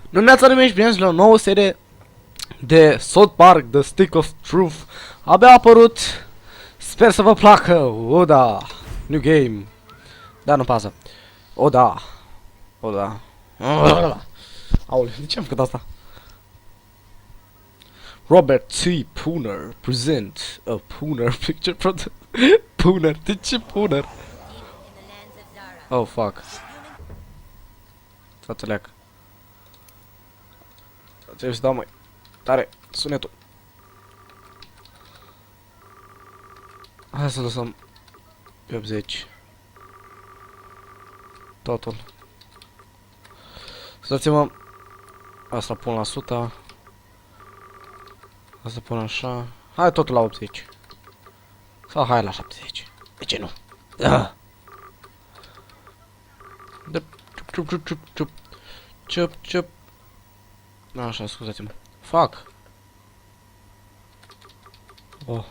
Nu ne-ați animat bine la o nouă serie de South Park, The Stick of Truth. Abia a apărut. Sper să vă placă. O da. New game. Da, nu pasă. O da. O da. Aole, de ce am făcut asta? Robert T. Pooner present a Pooner picture product. Pooner, de ce Pooner? Oh fuck. Să leacă. Trebuie să dau mai tare sunetul. Hai să lăsăm pe 80. Totul. Să dați-mă. Asta pun la 100. Asta pun așa. Hai totul la 80. Sau hai la 70. De ce nu? Da. Ciup, ciup, ciup, ciup. Ciup, ciup. Așa, scuzați-mă. Fac. Oh.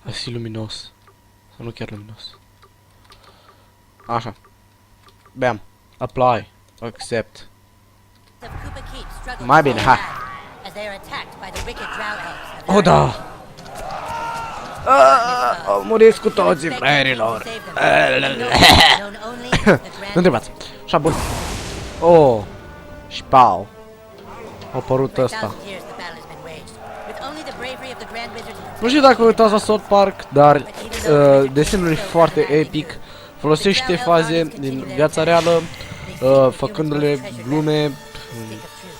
Hai să fii luminos. Sau nu chiar luminos. Așa. Bam. Apply. Accept. Mai bine, hai. Oh, da. Muriți cu toții, fraierilor. Nu întrebați. Așa, bun. Oh. Și pau. A apărut ăsta. Nu știu dacă uitați la South Park, dar desenul e foarte epic. Folosește faze din viața reală, făcându-le glume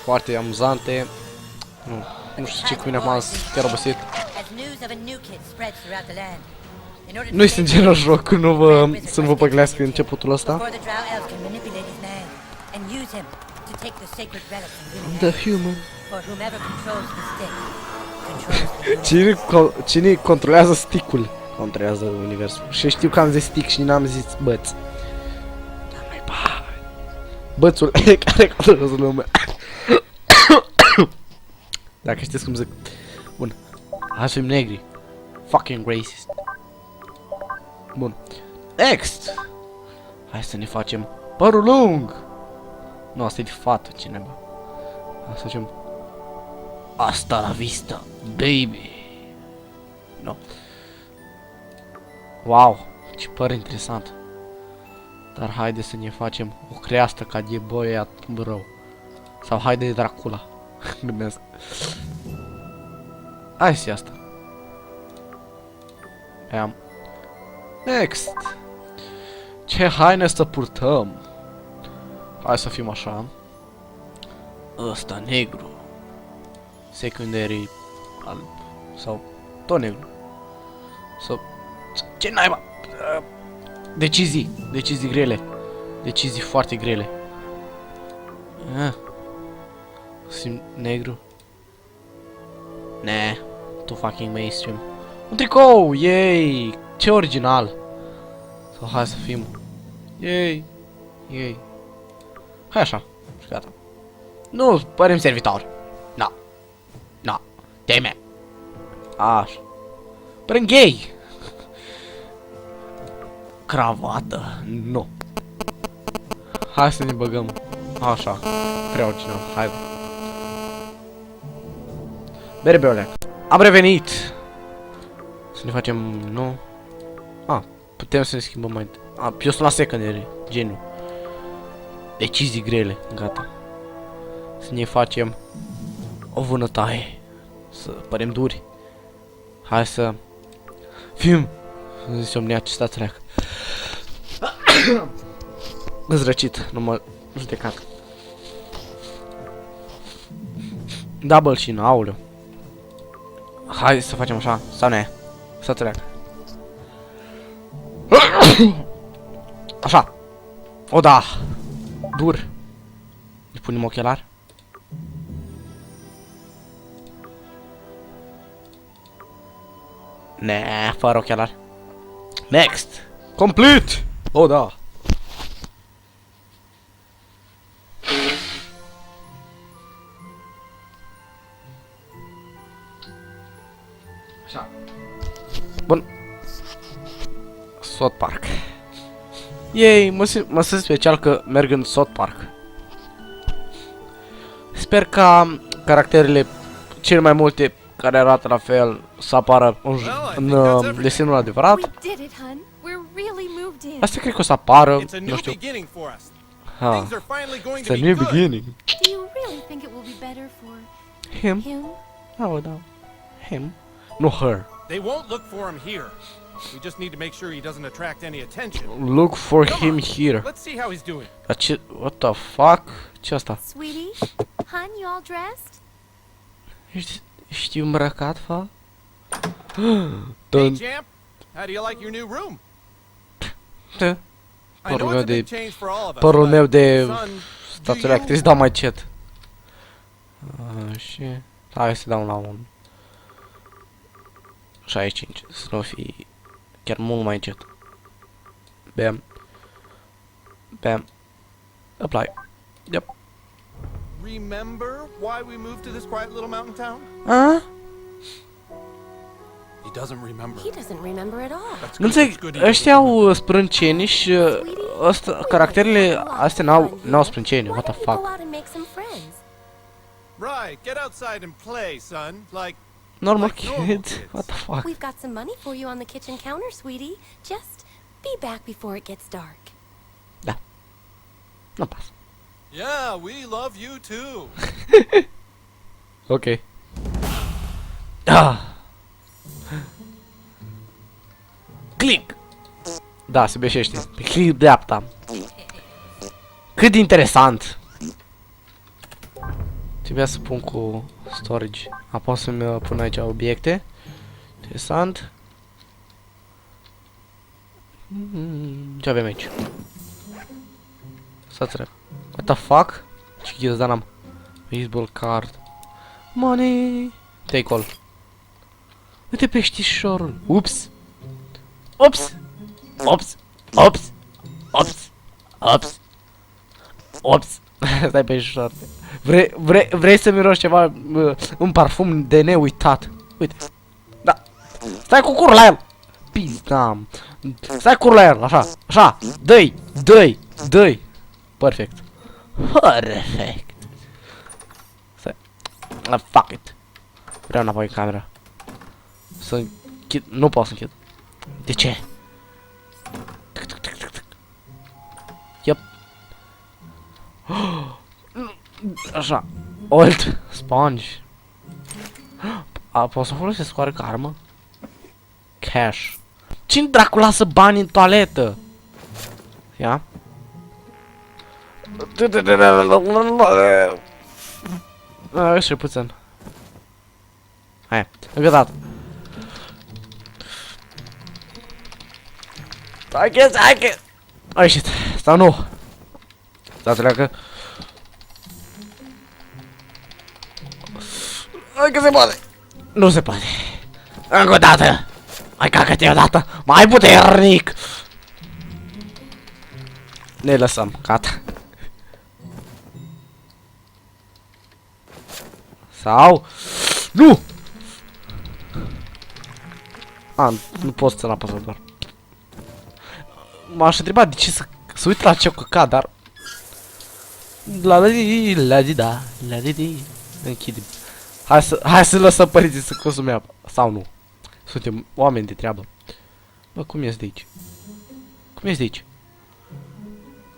foarte amuzante. Nu știu ce cu mine acum, chiar obosit. Nu este în genul joc, să nu vă păglească începutul ăsta. The human. Cine controlează stick-ul? Controlează universul. Și știu că am zis stick și n-am zis băț. Dar nu-i bățul care controlează lumea. Dacă știți cum zic. Bun. Hai să fim negri. Fucking racist. Bun. Next. Hai să ne facem părul lung. Nu, asta e de fată, cineva. Hai să facem asta la vista, baby. No. Wow, ce păr interesant. Dar haide să ne facem o creastă ca de băiat rău. Sau haide de Dracula. Gândesc. Hai să asta. Am. Next. Ce haine să purtăm? Hai să fim așa. Ăsta negru. Secondary alb. Sau tot negru. Sau ce naiba? Decizii. Decizii grele. Decizii foarte grele. Simt negru. Ne, too fucking mainstream. Un tricou! Yay! Ce original! Sau hai să fim. Yay! Yay! Hai așa. Și gata. Nu, părem servitor. Na. Na. Teme. Așa. Părem gay. Cravată. Nu. Hai să ne băgăm. Așa. Prea original. Hai. Bere beolea. Am revenit. Să ne facem. Nu. Putem să ne schimbăm mai. Eu sunt la secondary. Genul. Decizii grele. Gata. Să ne facem o vânătaie. Să părem duri. Hai să fim. Insomnia, ce stați leac. Răcit, nu mă judecat. Double chin, aoleu. Hai să facem așa, sau ne? Să treacă. Așa. O da. Dur. Îi punem ochelar. Ne, fără ochelar. Next. Complete. O da. Așa. Bun. South Park. Yay, mă simt special că merg în South Park. sper ca caracterele cel mai multe care arată la fel să apară în desenul adevărat. We did it, hun. We're really moved in. Asta cred că o să apară, It's a nu new știu. beginning for us. Ha. Things are finally going It's to a be new good. beginning. Do you really think it will be better for Him? him? Oh, da. Him? Nu her. They won't look for him here. We just need to make sure he doesn't attract any attention. Look for him here. Let's see how he's doing. Dar ce... What the fuck? Ce asta? Sweetie, hun, you all dressed? Ești îmbrăcat, fa? Hey, Dun. champ. How do you like your new room? Da. I Părul know meu it's a big de... change for all of us. Părul but, meu de... son, Stațiile do you- actrici dau mai cet. Și... Hai să dau la un... 65. Să nu fi... Chiar mult mai încet. Bam. Bam. Apply. Yep. remember why we moved to this quiet little mountain town? A? He doesn't remember. He doesn't remember at all. That's Nu good, înțeleg, that's good. ăștia au sprânceni și ăsta, caracterele astea n-au sprânceni, what the Why don't you fuck. go out and make some friends? Right, get outside and play, son. Like, Normal like normal kids, kids. what the fuck. We've got some money for you on the kitchen counter, sweetie. Just be back before it gets dark. Nu pas. yeah, we love you too. Ok. Ah. Click. Da, se beșește. Pe click dreapta. Cât de interesant. Trebuia să pun cu storage. Apoi să-mi pun aici obiecte. Interesant. Ce avem aici? Stați rep. What the fuck? Ce ghiozdan am? Baseball card. Money. Take all. Uite peștișorul. Ups. Ups. Ups. Ups. Ups. Ups. Ups. Stai peștișor. Vrei să miroși ceva, un parfum de neuitat. Uite. Da. Stai cu curul la el. Pizdam. Stai cu curul la el, așa. Așa. Dă-i. Dă-i. Dă-i. Perfect. Perfect. Stai. Fuck it. Vreau înapoi în camera. Să închid. Nu pot să închid. De ce? Yep. Așa. Old. Sponge. Pot să folosesc oare ca armă? Cash. Cine dracu lasă bani în toaletă? Ia. Și puțin. Hai, încă dată. Hai că... Ai shit, sau nu? Stați leacă. Hai că se poate. Nu se poate. Încă o dată. Mai cacă-te o dată. Mai puternic. Ne lăsăm, gata. Sau... Nu! A, nu pot să-l apăsă doar. M-aș întreba de ce să uit la ce-o căca, dar... La-di-da, la-di-di. Închidem. Hai să lăsăm părinții să consume apă. Sau nu. Suntem oameni de treabă. Bă, cum ies de aici? Cum ies de aici?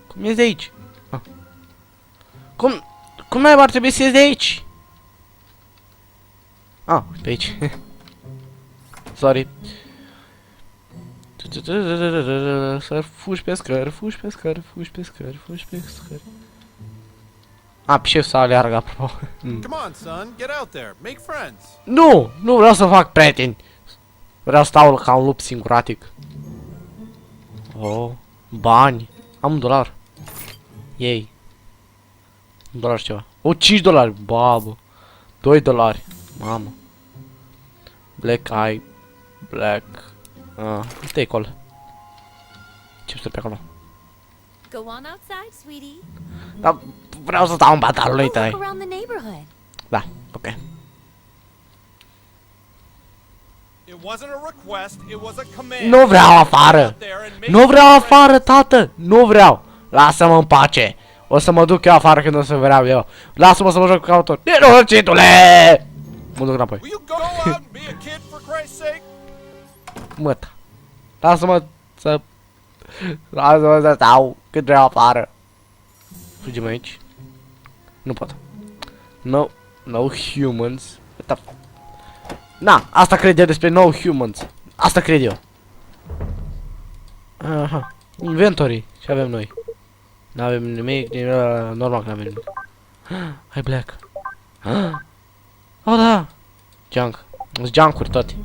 Cum ies de aici? Ah. Cum mai ar trebui să ies de aici? Ah, pe aici. Sorry. Să fugi pe scări, fugi pe scări, fugi pe scări, fugi pe scări. A, ce să aleargă, apropo. Come on, son, get out there, make friends. Nu! Nu vreau să fac prieteni. Vreau să stau ca un lup singuratic. Oh, bani. Am $1. Ei. $1 și ceva. O, $5. Babă. $2. Mamă. Black eye. Black. Take all. Ce stă pe acolo? Go on outside, sweetie. Dar vreau să stau în batalul lui Go tăi. look around the neighborhood. Da, ok. It wasn't a request, it was a command. Nu vreau afară. Out there and make Nu vreau friends. afară, tată. Nu vreau. Lasă-mă în pace. O să mă duc eu afară când o să vreau eu. Lasă-mă să mă joc cu cautor. Nenorocitule! Mă duc înapoi. Will you go out and be a kid for Christ's sake? Măta. Lasă-mă să... Lasă-mă să stau cât vreau afară. Fugim aici. Nu pot. No. No humans. What the... Na, asta cred eu despre no humans. Asta cred eu. Aha. Inventory. Ce avem noi? N-avem nimic, normal că n-avem nimic. Hai black. Oh da. Junk. Sunt junk-uri toate.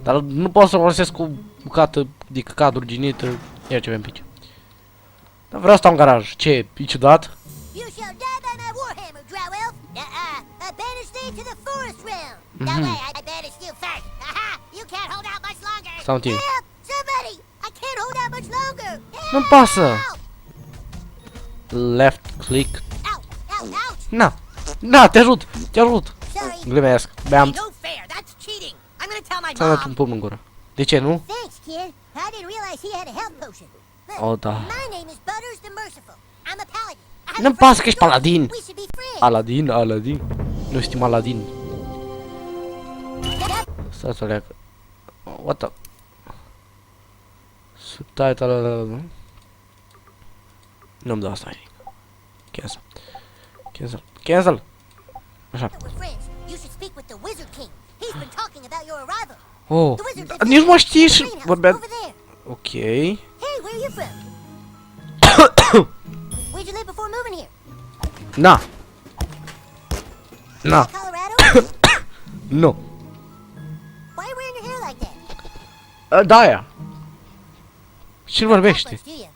Dar nu pot să folosesc cu bucată de căcat ruginită. Ia ce avem pe aici. Dar vreau să stau în garaj. Ce? E ciudat? You shall die by my warhammer, Drow Elf. I banish thee to the forest realm. That way, I banish you first. Aha! You can't hold out much longer. Stau un timp. Help! Somebody! I can't hold out much longer. Nu-mi pasă. Left click. Ow! Ow! Ouch! Na. Na, te ajut. Te ajut. Sorry. Glumesc. Beam. No fair. That's cheating. I'm gonna tell my Ți-am dat mom. un pumn în gură. De ce nu? Thanks, kid. I didn't realize he had a health potion. Look, Oh, da. my name is Butters the Merciful. I'm a paladin. I have Nu-mi a friend pasă că ești paladin. We should be friends. Aladin, Aladin. Nu știm Aladin. Yep. Stați o leacă. What the... Subtitle... Nu-mi dă asta nimic. Cancel. Cancel. Cancel! Așa. We're friends. You should speak with the Wizard King. He's been talking about your arrival. Oh, The wizard da, lives nici nu mă știi in the și greenhouse vorbea... over there. Ok. Hey, where are you from? Where'd you live before moving here? Na. Na. Colorado? Nu. Why are you wearing your hair like that? Da, aia. Cine vorbește? Complex, do you?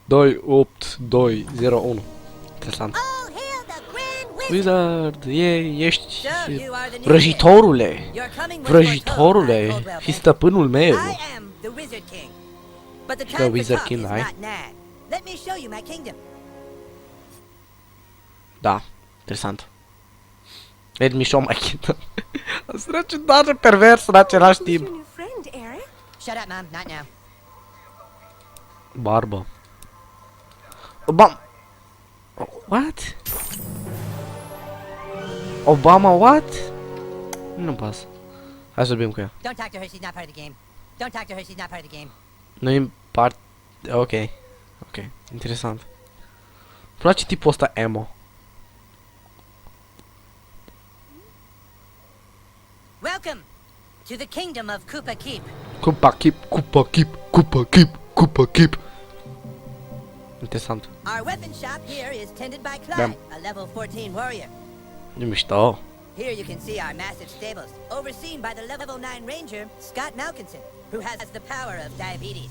28201. Interesant. Oh, hail the Grand Wizard! Wizard, ești So, you are the new vrăjitorule. king. You're coming with Vrăjitorule. foretold by Și Coldwell stăpânul meu. Bank. I am the Wizard King. But the The time Wizard for talk King, is ai? not now. Let me show you my kingdom. Da, interesant. Let me show my kingdom. Asta ciudat, pervers în același Who's your timp. new friend, Eric? Shut up, Mom. Not now. Barbă. Obama. What? Obama what? Nu pasă. Hai să vorbim cu ea. Don't talk to her. She's not part of the game. Don't talk to her. She's not part of the game. Nu e part... Ok. Ok. Interesant. Îmi place tipul ăsta emo. Welcome to the kingdom of Koopa Keep. Cupa chip, cupa chip, cupa chip, cupa chip. Interesant. Our weapon shop here is tended by Bam. Clyde, a level 14 warrior. E mișto. Here you can see our massive stables, overseen by the level 9 ranger, Scott Malkinson, who has the power of diabetes.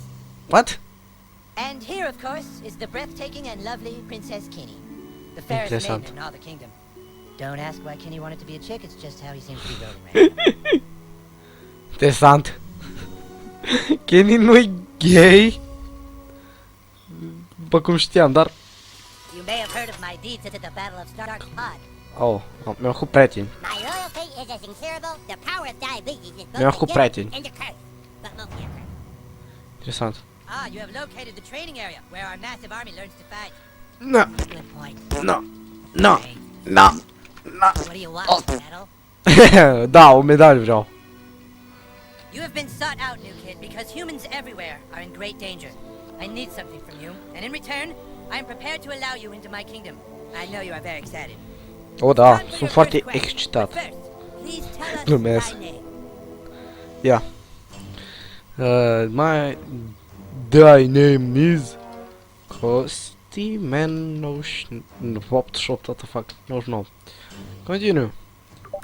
What? And here, of course, is the breathtaking and lovely Princess Kenny, the fairest Interessant. maiden in all the kingdom. Don't ask why Kenny wanted to be a chick, it's just how he seems to be rolling right now. Interesant. Kenny nu-i gay. După cum știam, dar... You may have heard of my deeds at the Battle of Stark Pod. Oh, mi-am făcut prieten. My loyalty is as incurable. The power of diabetes is Mi-am both făcut a prieten. gift and a curse. But mostly a curse. Interesant. Ah, you have located the training area where our massive army learns to fight. No, Good point. no, no, no, no. What do you want, Oh. medal? Da, o medală vreau. You have been sought out, new kid, because humans everywhere are in great danger. I need something from you, and in return, I am prepared to allow you into my kingdom. I know you are very excited. O, da, Time for your sunt foarte first quest. excitat. But first, please tell us Glumesc. thy name. Ia. My... Thy name is... Costi Man 98, what the fuck, 99. Continue.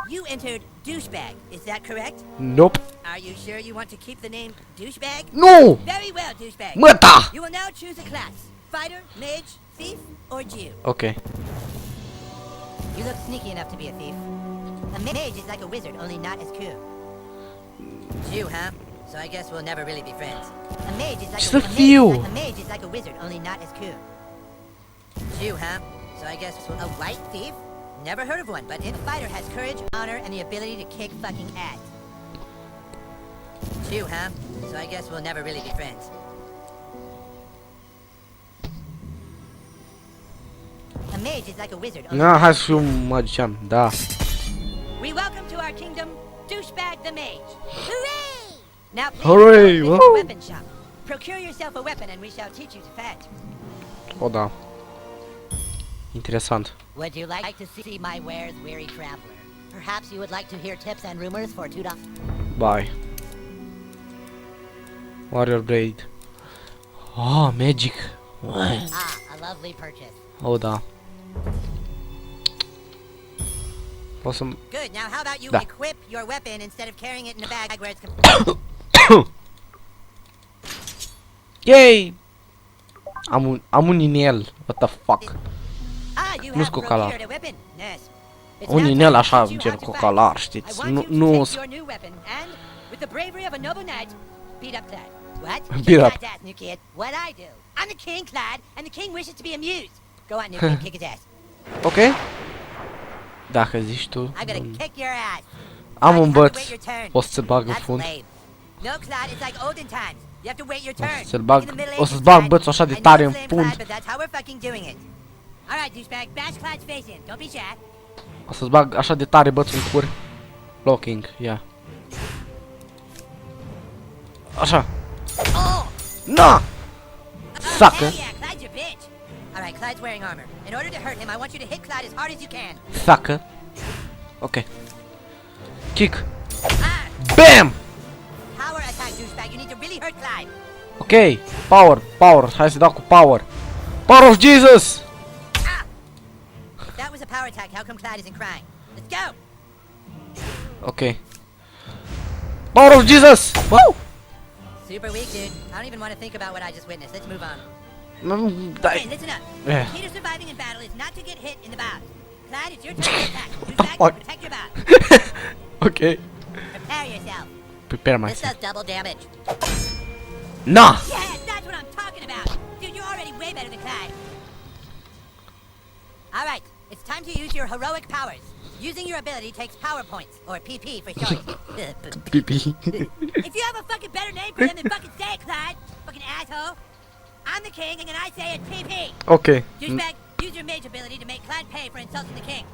You entered douchebag, is that correct? Nope. Are you sure you want to keep the name douchebag? Nu! Very well, douchebag. Măta! You will now choose a class. Fighter, mage, thief, or Jew. Ok. You look sneaky enough to be a thief. A mage is like a wizard, only not as cool. Jew, huh? So I guess we'll never really be friends. A mage is like Just a, a mage is few. like- a mage is like a wizard, only not as cool. Jew, huh? So I guess a white thief? Never heard of one, but a fighter has courage, honor, and the ability to kick fucking ass. Jew, huh? So I guess we'll never really be friends. A mage is like a wizard. Na, hai să fiu un magician, da. We welcome to our kingdom, Douchebag the Mage. Hooray! Now please Hooray, go to woo! the weapon shop. Procure yourself a weapon and we shall teach you to fight. O, da. Interesant. Would you like to see my wares, weary traveler? Perhaps you would like to hear tips and rumors for $2. Bye. Warrior Blade. Oh, magic. Ah, a lovely purchase. O, da. Poți să-mi... Good. Now how about you Da. equip your weapon instead of carrying it in a bag where it's Yay! Am un inel. What the fuck? you Nu-s have cocalar. procured a weapon. Nice. It's Un now inel time to așa, teach you gen how to fight. cocalar, I știți? want you to Nu... take your new weapon and, with the bravery of a noble knight, beat up Clyde. What? Beat up. Clyde's ass, new kid. What I do? I'm the king, Clyde, and the king wishes to be amused. Go on, new kid, kick his ass. Ok? Dacă zici tu... I'm gonna kick your ass. Am Clyde, un you have to băț. wait your turn. O să-ți bag în That's fund. lame. No, Clyde, it's like olden times. You have to wait your O turn. să-l bag... In the Middle O Ages, să-ți bag Clyde, bățul așa de I know tare în it's lame, fund. Clyde, but that's how we're fucking doing it. All right, douchebag, bash Clyde's face in. Don't be shy. O să-ți bag așa de tare bățul în cur. Locking, ia. Așa. Oh! Na! Sacă. Hell yeah, Clyde's your bitch. All right, Clyde's wearing armor. In order to hurt him, I want you to hit Clyde as hard as you can. Sacă. Ok. Kick. Ah! Bam! Power attack, douchebag. You need to really hurt Clyde. Ok. Power, power. Hai să dau cu power. Power of Jesus! If that was a power attack, how come Clyde isn't crying? Let's go! Ok. Power of Jesus! Woo! Super weak, dude. I don't even want to think about what I just witnessed. Let's move on. Da. Hey, listen up. Yeah. The key to surviving in battle is not to get hit in the bows. Clyde, it's your turn to attack. the Douchebag, fuck? protect your bows. Ok. Prepare yourself. Prepare This myself. does double damage. Na! Yes, that's what I'm talking about. Dude, you're already way better than Clyde. All right, it's time to use your heroic powers. Using your ability takes power points, or PP for short. Pipi. If you have a fucking better name for them, then fucking say it, Clyde. Fucking asshole. I'm the king, and I say it's PP. Ok. Douchebag, use your mage ability to make Clyde pay for insulting the king.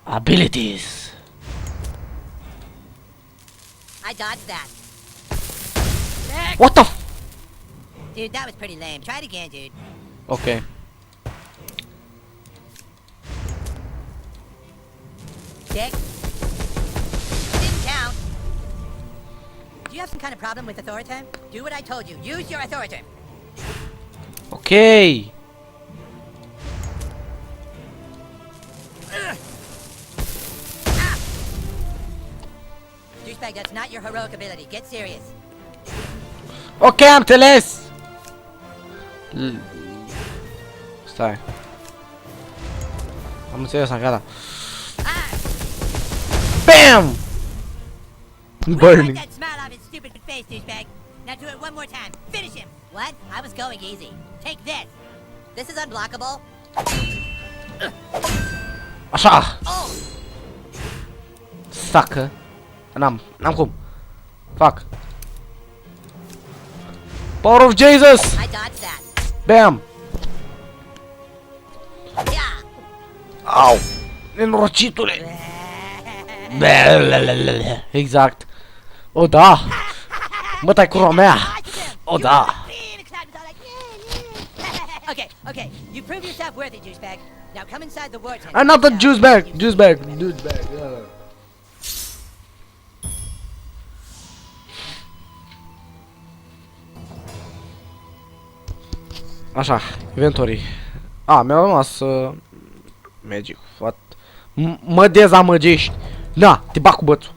Abilities. I dodged that. What the f... Dude, that was pretty lame. Try it again, dude. Ok. Dick. Didn't count. Do you have some kind of problem with authority? Do what I told you. Use your authority. Ok. Douchebag, that's not your heroic ability. Get serious. Ok, am înțeles. Stai. Am înțeles, am gata. Ah! Bam! Wipe Burning. that smile off his stupid face, douchebag. Now do it one more time. Finish him. What? I was going easy. Take this. This is unblockable. Așa. Oh! Sacă. N-am cum. Fac. Power of Jesus! I dodged that. Bam! Yeah! Au! Nenorocitule! Blablabla. Exact. O, da! Mă, tai curva mea! O, da! Okay, okay. You prove yourself worthy, douchebag. Now come inside the war tent. I'm not the juice bag! Juice bag! Juice bag! Așa, inventory. Mi-a rămas magic. What? Mă dezamăgești. Na, te bag cu bățul.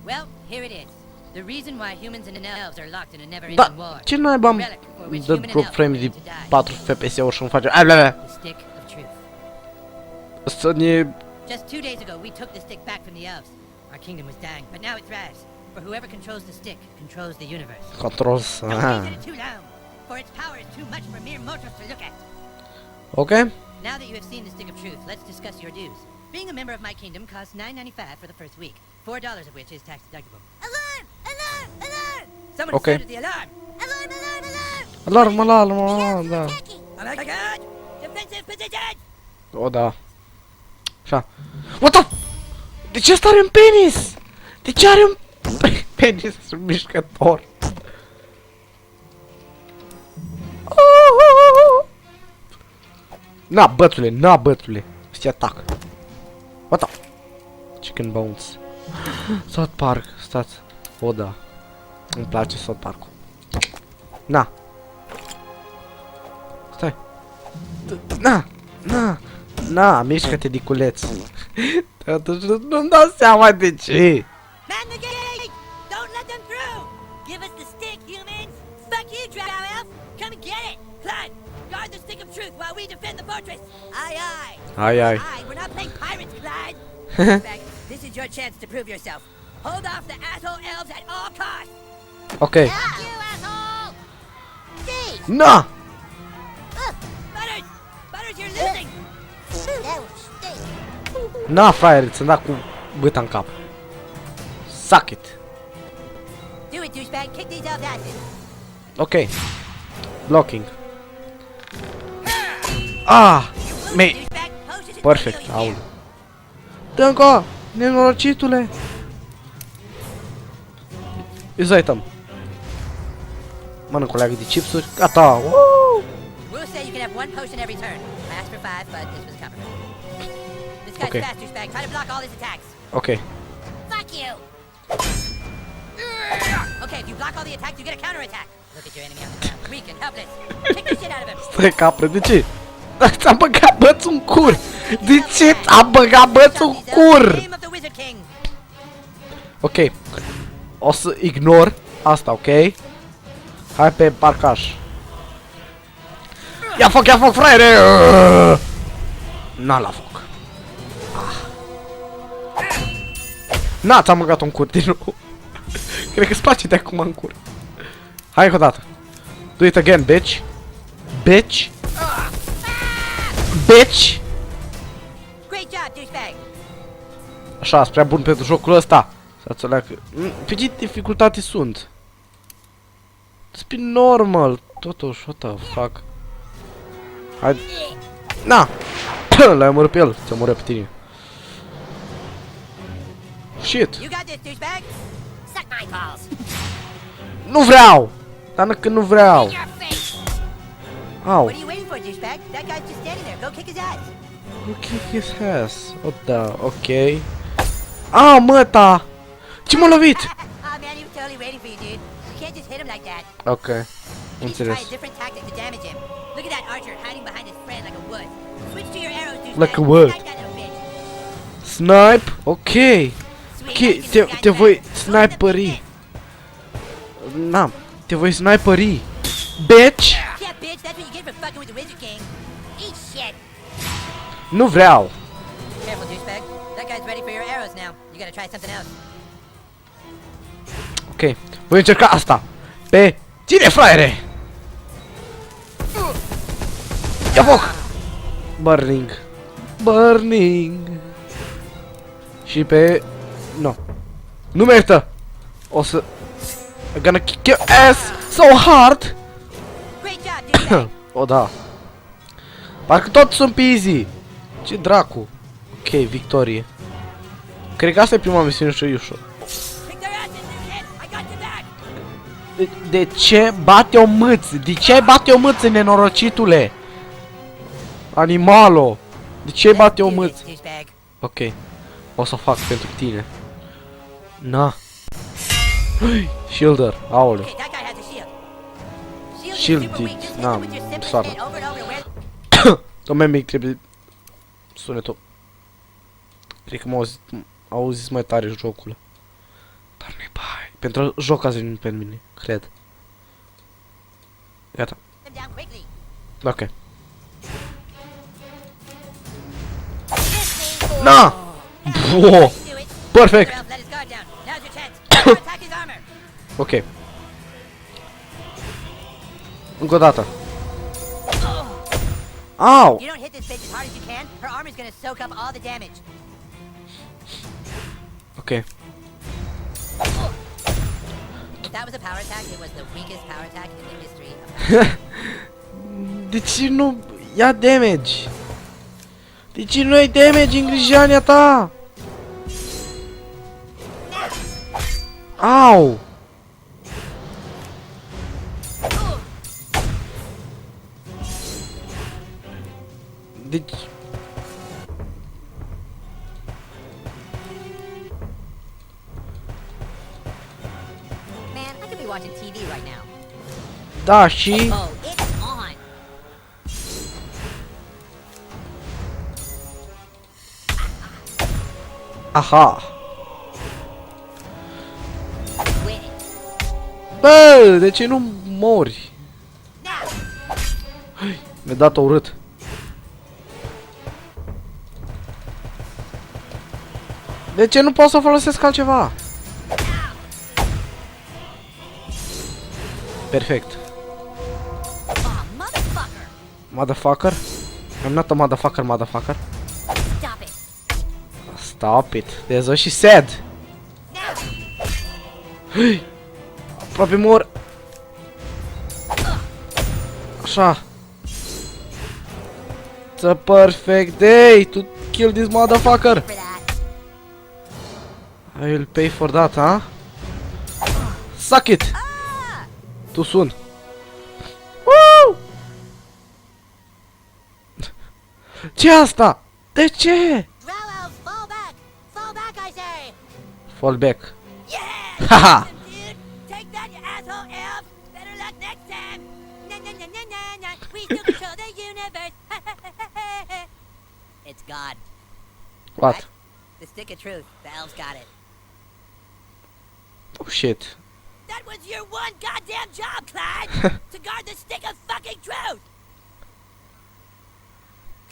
Well, here it is. The reason why humans and elves are locked in a never-ending Da, war. ce naiba am Relic for which dă human and drop elf frame are de ready to die. 4 FPS-uri și îmi face ablea. The stick of truth. Să ne Just 2 days ago, we took the stick back from the elves. Our kingdom was dying, but now it thrives. For whoever controls the stick controls the universe. control. Don't gaze at it too long, for its power is too much for mere mortals to look at. Ok? Now that you have seen the stick of truth, let's discuss your dues. Being a member of my kingdom costs $9.95 for the first week, $4 of which is tax deductible. Alarm! Alarm! Alarm! Someone Okay. sounded the alarm! Alarm! Alarm! Alarm! Alarmă, alarmă, da. Attacking. Oh my god! Defensive position! O, da. Așa. What the... De ce asta are un penis? De ce are un penis mișcător? Na, bățule, na, bățule. Să-ți atac. What the... Chicken bones. South Park, stați. O, da. Îmi place South Park-ul. Na. Stai. Na, na. Na, mișcă-te, diculeț. Totuși nu-mi dau seama de ce. Man the gate! Don't let them through! Give us the stick, humans! Fuck you, Drow Elf! Come and get it! Clyde, guard the stick of truth while we defend the fortress! Aye, aye! Ai, ai. Aye, we're not playing pirates, Clyde! In fact, this is your chance to prove yourself. Hold off the asshole elves at all costs! Ok. Fuck you, asshole! Jeez, Na! Butters! Butters, you're losing! that was stink. Na, fraier, ți-am dat cu băta în cap. Suck it. Do it, douchebag! Kick these elves' asses! Ok. Blocking. Ah! Me... Douchebag, potions and Perfect, kill you here. aul. Dă-nco! Nenorocitule! Îți uităm. Mănânc o leagă de chipsuri. Gata! Woo! Rule say you can have one potion every turn. I asked for 5, but this was a compromise. This guy's Okay. fast, douchebag. Try to block all his attacks. Ok. Fuck you. Okay, if you block all the attacks, you get a counterattack. Look at your enemy on the ground. Weak and helpless. Kick the shit out of him. Stai capră, de ce? Ți-am băgat bățul în cur! De ce ți-am băgat bățul în cur? Name of the Wizard King. Ok. O să ignor asta, ok? Hai pe parcaj. Ia foc, fraiere! Na la foc. Na, ți-am băgat-o în cur din nou. Cred că-ți place de acum în cur. Hai încă o dată. Do it again, bitch. Bitch. Bitch. Great job, douchebag. Așa, sunt prea bun pentru jocul ăsta. Să înțeleagă. Pe ce dificultate sunt? Spin normal. Totuși, what the fuck? Hai. Na! L-ai omorât pe el. Ți-a omorât pe tine. Shit. You got this, douchebag. Suck my balls. Nu vreau! Dar că nu vreau. Your face. Au. What are you waiting for, douchebag? That guy's just standing there. Go kick his ass. Who kick his ass? O, da, ok. A, măta! Ce m-a lovit? Oh man, he was totally waiting for you, dude. You can't just hit him like that. Ok. You need to try Înțeles. a different tactic to damage him. Look at that archer hiding behind his friend like a wood. Switch to your arrows, douchebag. Like a wood. Snipe that little bitch. Snipe? Ok. Sweet, Ok, let's get this te guy voi back. sniperi. N-am. Te voi sniperi. Bitch! Yeah, bitch, that's what you get for fucking with the Wizard King. Eat shit. Nu vreau. Careful, douchebag. That guy's ready for your arrows now. You gotta try something else. Ok. Voi încerca asta. Pe tine, fraiere! Ia foc! Burning. Burning. Și pe... No. Nu merită! O să... I'm gonna kick your ass so hard! Great job, douchebag. O, da. Parcă tot sunt pe easy. Ce dracu. Ok, victorie. Cred că asta e prima misiune și ușor. Kick their asses, new kid. I got your back. De ce bate o mâță? De ce ai bate o mâță, nenorocitule? Animalo! De ce ai bate o Let's do mâță? this, douchebag. Ok. O să fac pentru tine. Na. Shielder. Aoleu. Okay, that guy has a shield. Shield, Shield is super weak. did- Just hit nah, him with your simplest sorry. hit over and over and where... Domnule mic, trebuie... Sunetul. Cred că m-au auzit mai tare jocul. Dar nu-i bai. Pentru joc azi venit pe mine. Cred. Gata. them down quickly. Ok. Na! Wow. Do it. Perfect! Elf let his guard down. Now's your chance. Now attack his armor. Ok. Încă o dată. Au! If you don't hit this bitch as hard as you can, her armor's gonna soak up all the damage. Ok. If that was a power attack, it was the weakest power attack in the history of De ce nu ia damage? De ce nu ai damage în grijania ta? Au! Deci... Man, I could be watching TV right now. Da, și... Oh, it's on. Aha! Win. Bă, de ce nu mori? Now. Mi-a dat-o urât. De ce nu pot să folosesc altceva? Perfect. Oh, motherfucker. Motherfucker? I'm not a motherfucker, motherfucker. Stop it. Stop it. That's what she said. Now. Aproape mor. Așa. It's a perfect day to kill this motherfucker. For that. I will pay for that, huh? Suck it! Too soon. Woo! Ce asta? De ce? Drow elves, fall back. Fall back, I say. Fall back. Yeah! Haha! Dude, take that, you asshole elf! Better luck next time! Na na na na na na! We still control the universe! It's God. What? The stick of truth. The elves got it. Oh shit. That was your one goddamn job, Clyde! To guard the stick of fucking truth!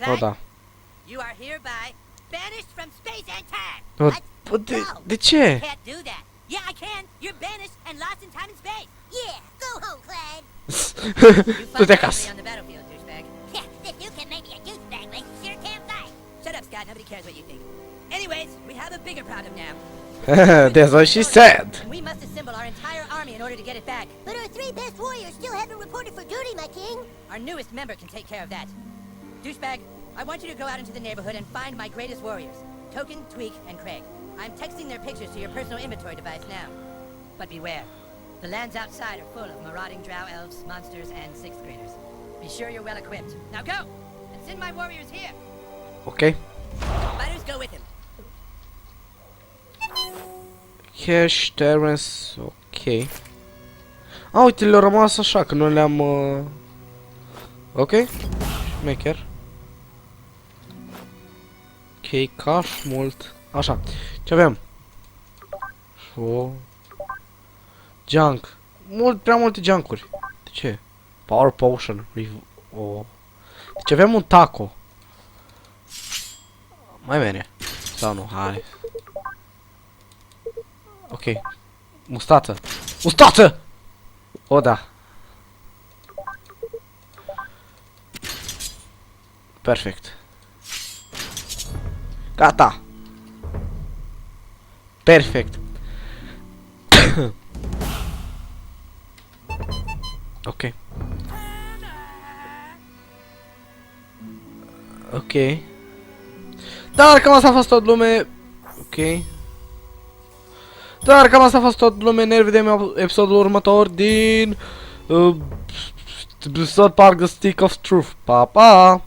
Oh Clyde, da. you are hereby banished from space and time! Oh, What? bă, de, No. de ce? Can't do that. Yeah, I can. You're banished and lost in time and space. Yeah, go home, Clyde. You Du-te fought acasă. bravely on the battlefield, douchebag. Yeah, if you can make me a douchebag, like you sure can fight. Shut up, Scott. Nobody cares what you think. Anyways, we have a bigger problem now. That's what she said. And we must assemble our entire army in order to get it back. But our 3 best warriors still haven't reported for duty, my king. Our newest member can take care of that. Douchebag, I want you to go out into the neighborhood and find my greatest warriors, Token, Tweak, and Craig. I'm texting their pictures to your personal inventory device now. But beware. The lands outside are full of marauding drow elves, monsters, and 6th graders. Be sure you're well equipped. Now go! And send my warriors here! Ok. Fighters go with him. Cash, Terrence, ok. A, uite, le-au rămas așa, că nu le-am... Ok. Maker. Ok, cash, mult. Așa. Ce avem? O... Junk. Prea multe junkuri. De ce? Power Potion. O... Deci avem un taco. Mai bine. Sau nu, hai. Ok. Mustață. Mustață! O, da. Perfect. Gata. Perfect. Ok. Ok. Dar cam asta a fost tot, lume. Ok. Dar cam asta a fost tot, lume. Ne revedem episodul următor din South Park The Stick of Truth. Pa, pa!